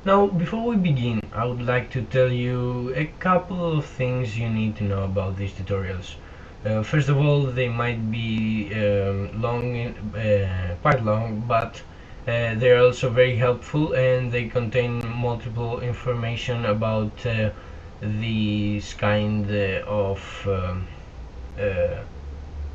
Now, before we begin, I would like to tell you a couple of things you need to know about these tutorials. First of all, they might be quite long, but they're also very helpful, and they contain multiple information about these kind of uh,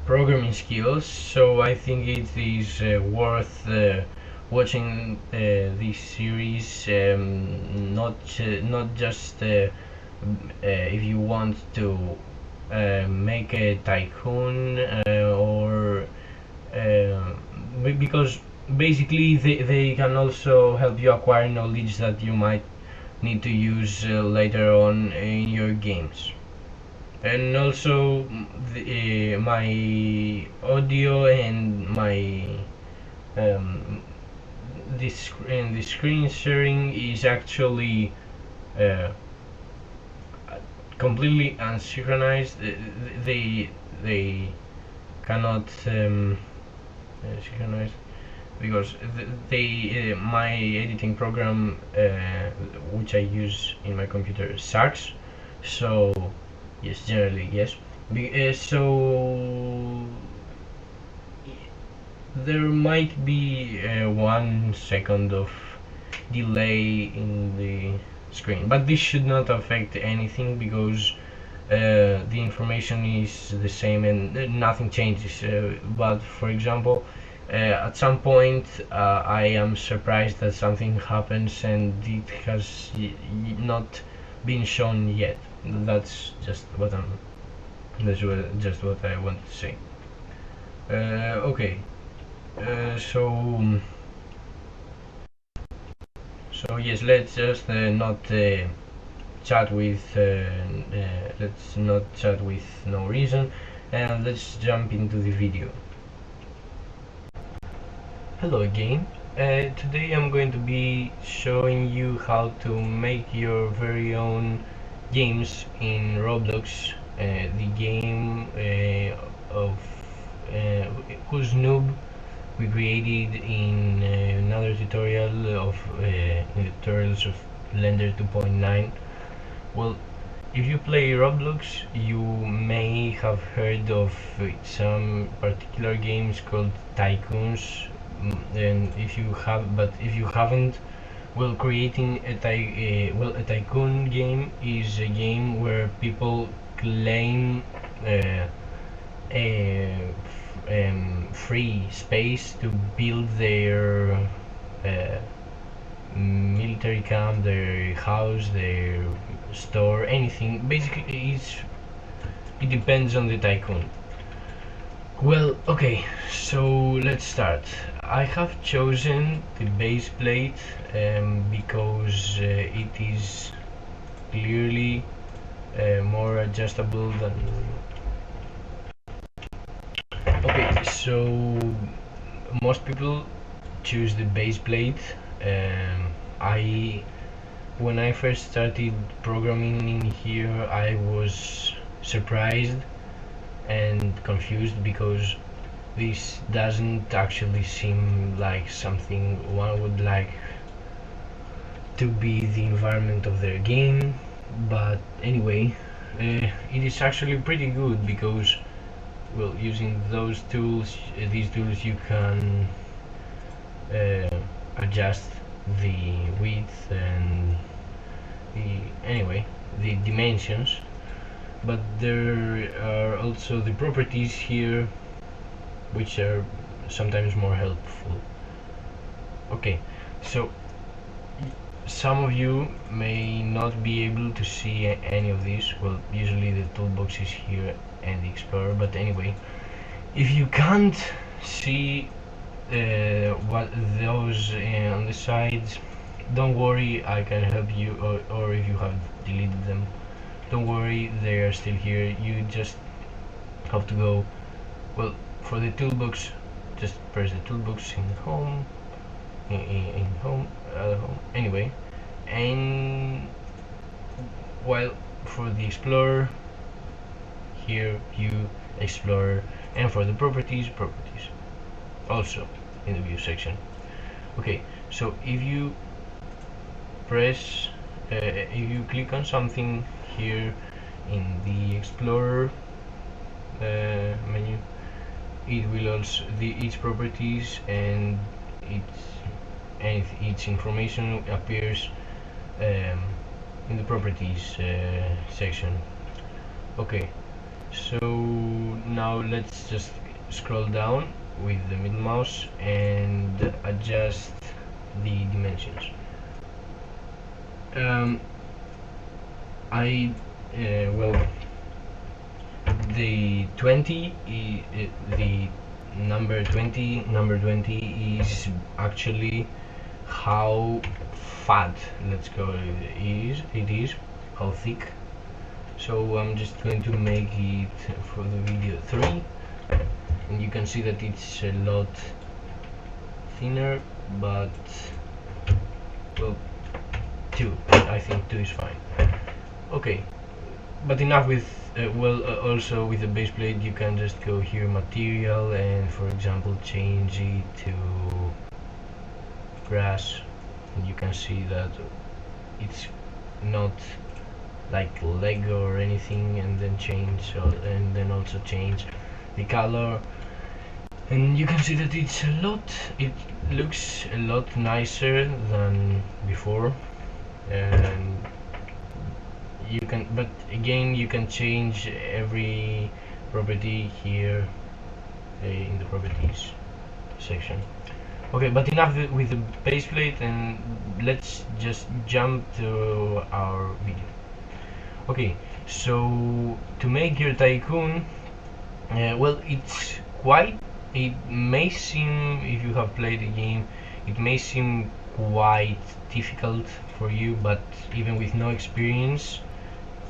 programming skills. So I think it is worth watching this series, not just if you want to make a tycoon or because basically they can also help you acquire knowledge that you might need to use later on in your games. And also my audio and my um, the screen sharing is actually uh, completely unsynchronized. They cannot synchronize because my editing program which I use in my computer sucks. So yes, generally yes. So there might be 1 second of delay in the screen, but this should not affect anything because the information is the same and nothing changes. But for example, at some point I am surprised that something happens and it has not been shown yet. That's just what I'm. Just what I wanted to say. Okay. So yes, let's just not chat with let's not chat with no reason, and let's jump into the video. Hello again. Today I'm going to be showing you how to make your very own games in Roblox, the game of whose noob we created in another tutorial of tutorials of Blender 2.9. Well, if you play Roblox, you may have heard of some particular games called Tycoons, and if you haven't, well, creating a tycoon game is a game where people claim uh, a free space to build their uh, military camp, their house, their store, anything. Basically, it depends on the tycoon. Well, okay, so let's start. I have chosen the base plate because it is clearly more adjustable than. Okay, so most people choose the base plate. I When I first started programming in here, I was surprised and confused because this doesn't actually seem like something one would like to be the environment of their game. But anyway, it is actually pretty good because, well, using these tools, you can uh, adjust the width and the dimensions. But there are also the properties here which are sometimes more helpful. Okay, so some of you may not be able to see any of this. Well, usually the toolbox is here and the explorer, but anyway, if you can't see what those on the sides, don't worry, I can help you, or if you have deleted them, don't worry, they are still here. You just have to go, well, for the toolbox, just press the toolbox in home, in home, home, anyway. And while for the explorer, here view, explorer, and for the properties, also in the view section. Okay, so if you press if you click on something here in the Explorer menu, it will also its properties and its information appears in the properties section. Okay, so now let's just scroll down with the middle mouse and adjust the dimensions. I well, the 20 the number 20 is actually how fat, let's go, it is how thick. So I'm just going to make it for the video 3, and you can see that it's a lot thinner, but well, 2, I think 2 is fine. Okay, but enough with also with the base plate you can just go here, material, and for example change it to brass, and you can see that it's not like Lego or anything, and then also change the color, and you can see that it looks a lot nicer than before. And you can, but again, you can change every property here in the properties section. Okay, but enough with the base plate, and let's just jump to our video. Okay, so to make your Tycoon, well, it may seem, if you have played the game, it may seem quite difficult for you, but even with no experience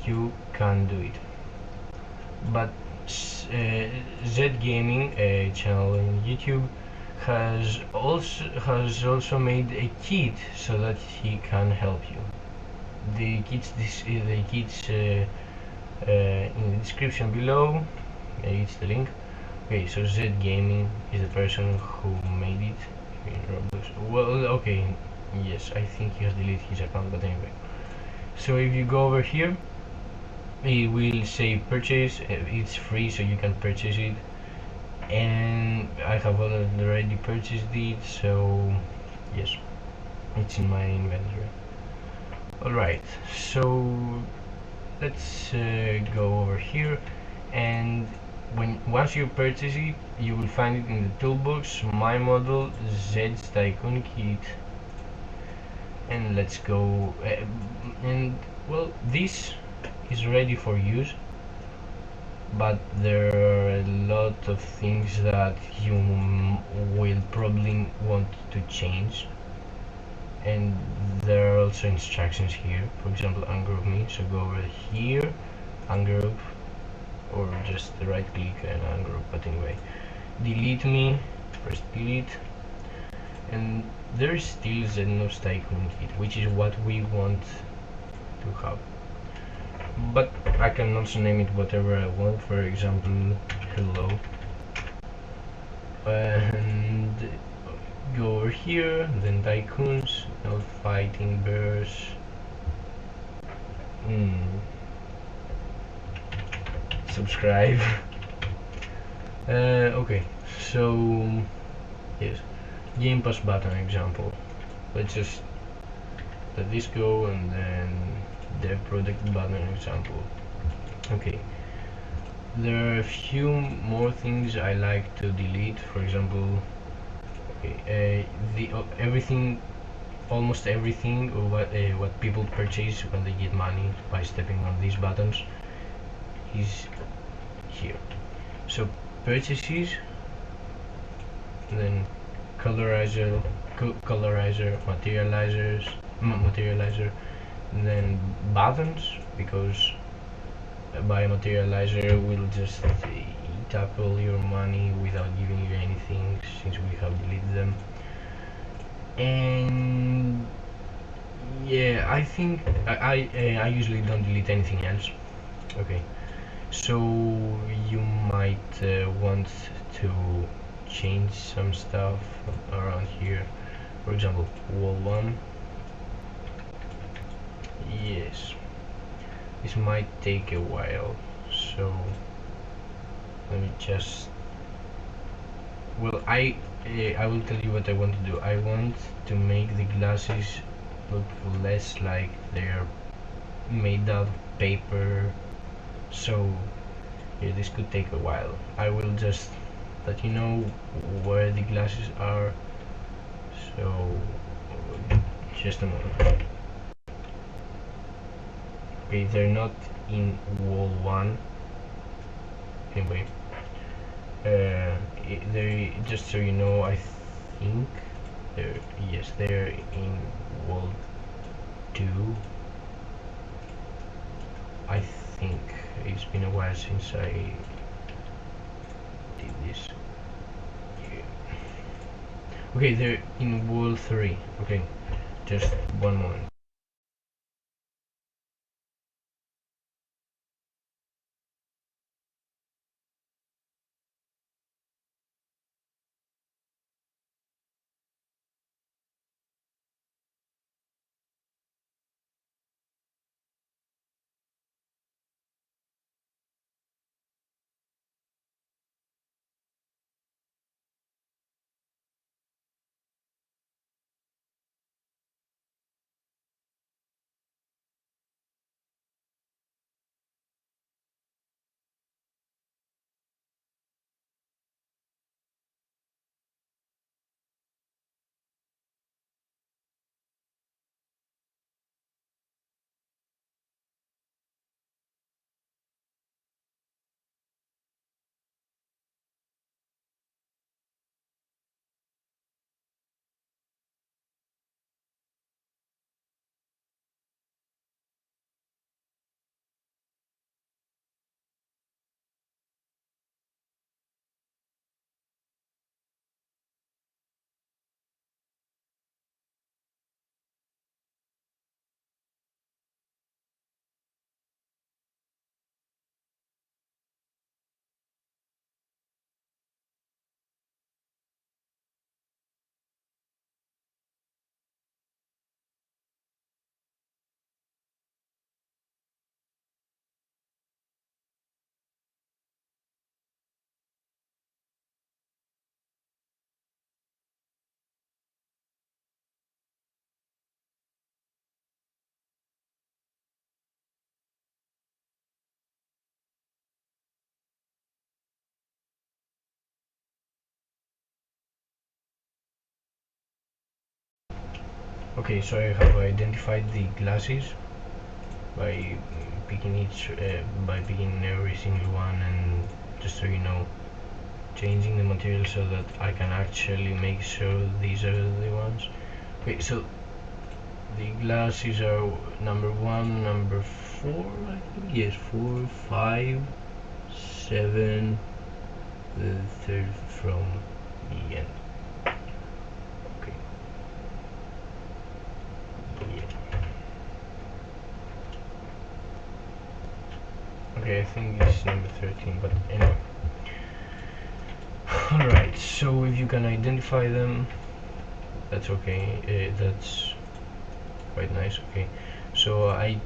you can do it. But Zed Gaming, a channel in YouTube, has also made a kit so that he can help you. The kits in the description below. It's the link. Okay, so Zed Gaming is the person who made it in Roblox. Well, okay, yes, I think he has deleted his account, but anyway. So if you go over here, it will say purchase. It's free, so you can purchase it, and I have already purchased it, so yes, it's in my inventory. Alright, so let's go over here, and once you purchase it, you will find it in the toolbox, my model, Zed's Tycoon kit, and let's go. And well, this is ready for use, but there are a lot of things that you will probably want to change, and there are also instructions here. For example, ungroup me, so go over here, ungroup, or just right click and ungroup, but anyway, delete me, press delete, and there is still Zednov's Tycoon kit, which is what we want to have. But I can also name it whatever I want, for example, hello, and go over here, then Tycoons, no fighting bears, subscribe. Okay, so yes, Game Pass button example. Let's just let this go, and then the product button example. Okay, there are a few more things I like to delete. For example, okay, almost everything what people purchase when they get money by stepping on these buttons is here. So purchases, then colorizer, materializer, and then buttons, because by materializer will just eat up all your money without giving you anything, since we have deleted them. And yeah, I think I usually don't delete anything else. Okay, so you might want to change some stuff around here. For example, wall 1, yes, this might take a while, so let me just, well, I will tell you what I want to do. I want to make the glasses look less like they're made out of paper, so yeah, this could take a while. I will just let you know where the glasses are, so just a moment. Okay, they're not in wall 1 anyway. They, just so you know, I think they're, yes, they're in wall 2. I think it's been a while since I did this. Yeah. Okay, they're in wall 3. Okay, just one moment. Okay, so I have identified the glasses by picking every single one, and just so you know, changing the material so that I can actually make sure these are the ones. Okay, so the glasses are number 1, number 4, I think, yes, 4, 5, 7, the third from the end. Okay, yeah. Okay, I think this is number 13, but anyway. Alright, so if you can identify them, that's okay. That's quite nice. Okay, so I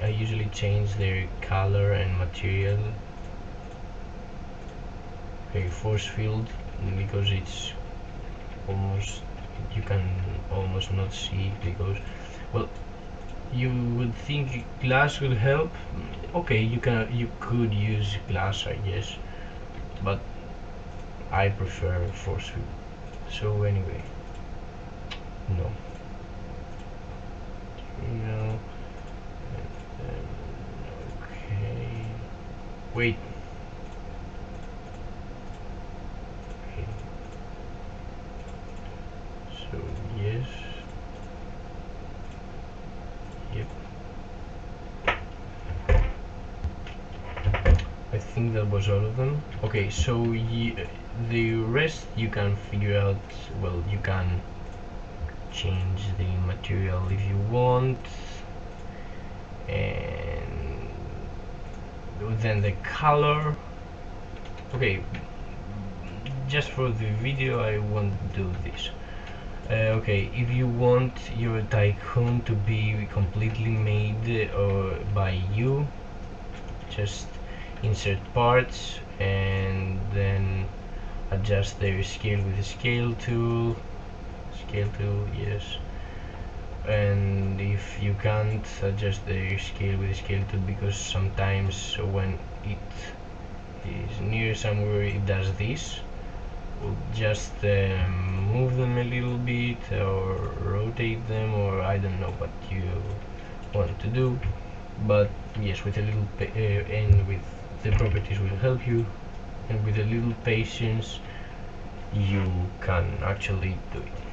usually change their color and material. Okay, force field, because it's almost, you can almost not see it, because, well, you would think glass would help. Okay, you could use glass, I guess, but I prefer force field. So anyway, no, no, okay, wait, okay, so yes, yep, I think that was all of them. Okay, so the rest you can figure out, well, you can change the material if you want, and then the color. Okay, just for the video I won't do this. Okay, if you want your Tycoon to be completely made by you, just insert parts and then adjust their scale with the scale tool, yes. And if you can't adjust the scale with the scale tool, because sometimes when it is near somewhere it does this, we'll just move them a little bit or rotate them, or I don't know what you want to do, but yes, with a little and with the properties will help you, and with a little patience you can actually do it.